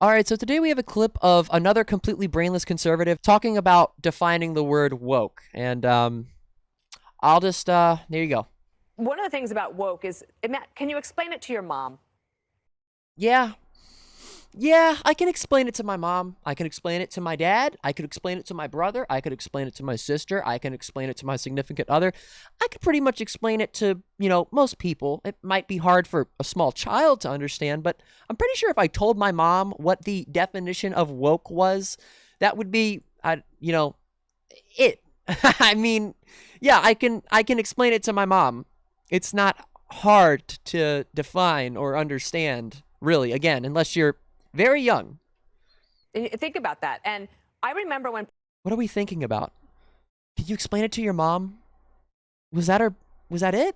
All right, so today we have a clip of another completely brainless conservative talking about defining the word woke. And I'll just, there you go. One of the things about woke is, can you explain it to your mom? Yeah. Yeah, I can explain it to my mom. I can explain it to my dad. I could explain it to my brother. I could explain it to my sister. I can explain it to my significant other. I could pretty much explain it to, most people. It might be hard for a small child to understand, but I'm pretty sure if I told my mom what the definition of woke was, that would be, it. I mean, yeah, I can explain it to my mom. It's not hard to define or understand, really. Again, unless you're very young. Think about that. And I remember when What are we thinking about? Can you explain it to your mom? Was that her? Was that it?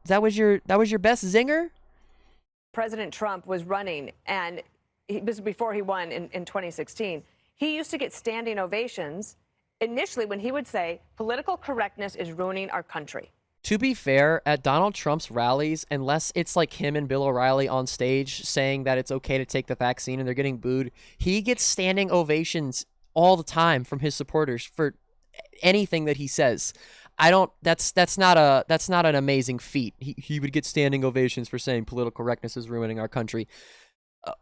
That was your best zinger? President Trump was running, and this was before he won in 2016, he used to get standing ovations initially when he would say, political correctness is ruining our country. To be fair, at Donald Trump's rallies, unless it's like him and Bill O'Reilly on stage saying that it's okay to take the vaccine and they're getting booed, he gets standing ovations all the time from his supporters for anything that he says. I don't. That's not an amazing feat. He would get standing ovations for saying political correctness is ruining our country.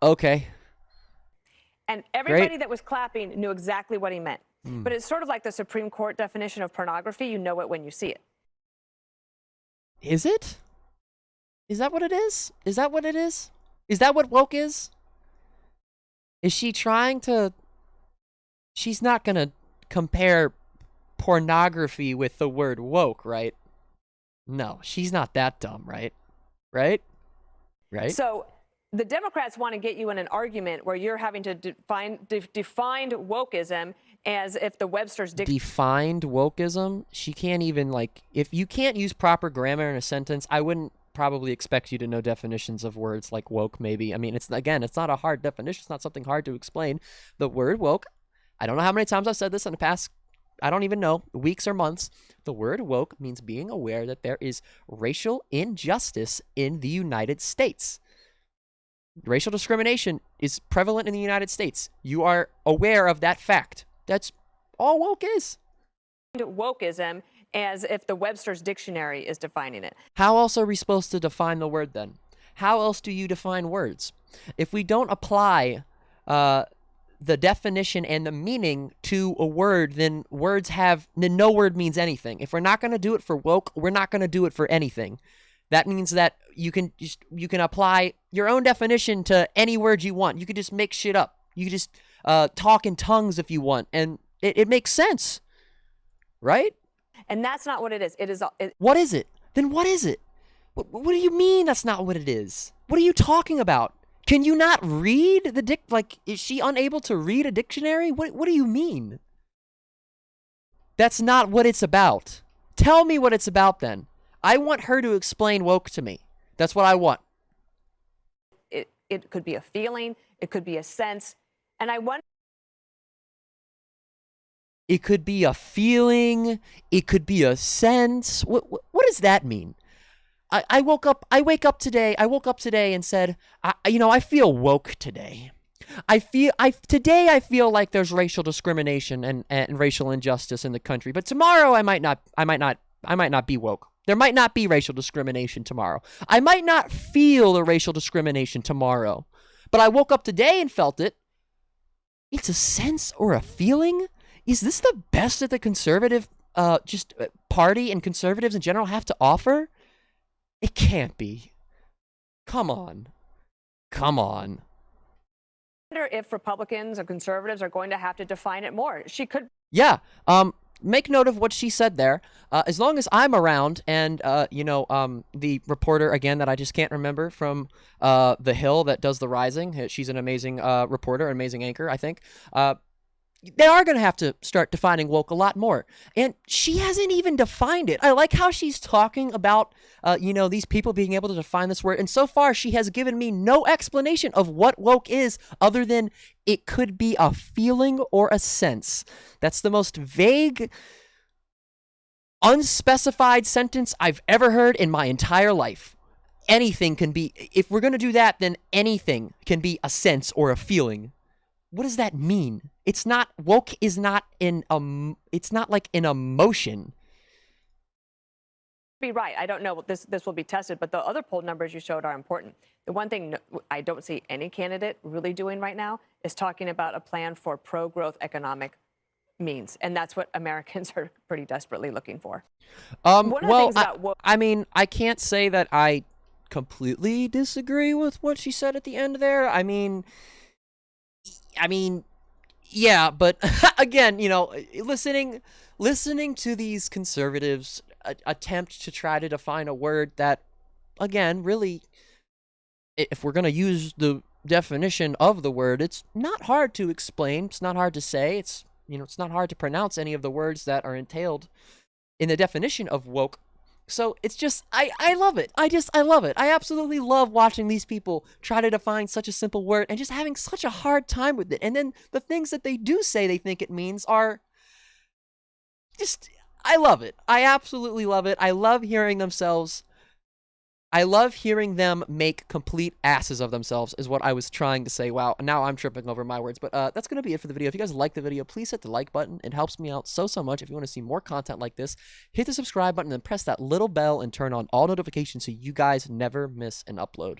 Okay, And great. everybody that was clapping knew exactly what he meant. But it's sort of like the Supreme Court definition of pornography. You know it when you see it. Is it? Is that what it is? Is that what it is? Is that what woke is? Is she trying to? She's not gonna compare pornography with the word woke, right? No, she's not that dumb, right? Right? Right? So the Democrats want to get you in an argument where you're having to define wokeism as if the Webster's dictionary. Defined wokeism. She can't even, like, if you can't use proper grammar in a sentence, I wouldn't probably expect you to know definitions of words like woke, maybe. I mean, it's not a hard definition. It's not something hard to explain. The word woke, I don't know how many times I've said this in the past, I don't even know, weeks or months. The word woke means being aware that there is racial injustice in the United States. Racial discrimination is prevalent in the United States. You are aware of that fact. That's all woke is. Wokeism as if the Webster's dictionary is defining it. How else are we supposed to define the word then? How else do you define words? If we don't apply the definition and the meaning to a word, then no word means anything. If we're not going to do it for woke, we're not going to do it for anything. That means that you can apply your own definition to any word you want. You can just make shit up. You can just talk in tongues if you want, and it makes sense, right? And that's not what it is. It is. What is it? Then what is it? What do you mean that's not what it is? What are you talking about? Can you not read the like, is she unable to read a dictionary? What do you mean? That's not what it's about. Tell me what it's about then. I want her to explain woke to me. That's what I want. It could be a feeling. It could be a sense. And I wonder. It could be a feeling. It could be a sense. What does that mean? I woke up today and said, I feel woke today. I feel like there's racial discrimination and racial injustice in the country. But tomorrow I might not be woke. There might not be racial discrimination tomorrow. I might not feel the racial discrimination tomorrow. But I woke up today and felt it. It's a sense or a feeling? Is this the best that the conservative party and conservatives in general have to offer? It can't be. Come on. Come on. I wonder if Republicans or conservatives are going to have to define it more. She could. Yeah. Make note of what she said there. As long as I'm around, and the reporter again that I just can't remember from The Hill that does the Rising. She's an amazing reporter, an amazing anchor, I think. They are going to have to start defining woke a lot more. And she hasn't even defined it. I like how she's talking about, these people being able to define this word. And so far, she has given me no explanation of what woke is other than it could be a feeling or a sense. That's the most vague, unspecified sentence I've ever heard in my entire life. Anything can be, if we're going to do that, then anything can be a sense or a feeling. what does that mean? It's not woke is not it's not like an emotion. Be right. I don't know. This will be tested, but the other poll numbers you showed are important. The one thing I don't see any candidate really doing right now is talking about a plan for pro-growth economic means, and that's what Americans are pretty desperately looking for. One of the Well, things about woke, I mean, I can't say that I completely disagree with what she said at the end there. I mean, yeah, but again, you know, listening to these conservatives attempt to try to define a word that, again, really, if we're going to use the definition of the word, it's not hard to explain. It's not hard to say. It's, you know, it's not hard to pronounce any of the words that are entailed in the definition of woke. So it's just, I love it. I love it. I absolutely love watching these people try to define such a simple word and just having such a hard time with it. And then the things that they do say they think it means are just, I love it. I absolutely love it. I love hearing them make complete asses of themselves is what I was trying to say. Wow, now I'm tripping over my words. But that's going to be it for the video. If you guys like the video, please hit the like button. It helps me out so much. If you want to see more content like this, hit the subscribe button and press that little bell and turn on all notifications so you guys never miss an upload.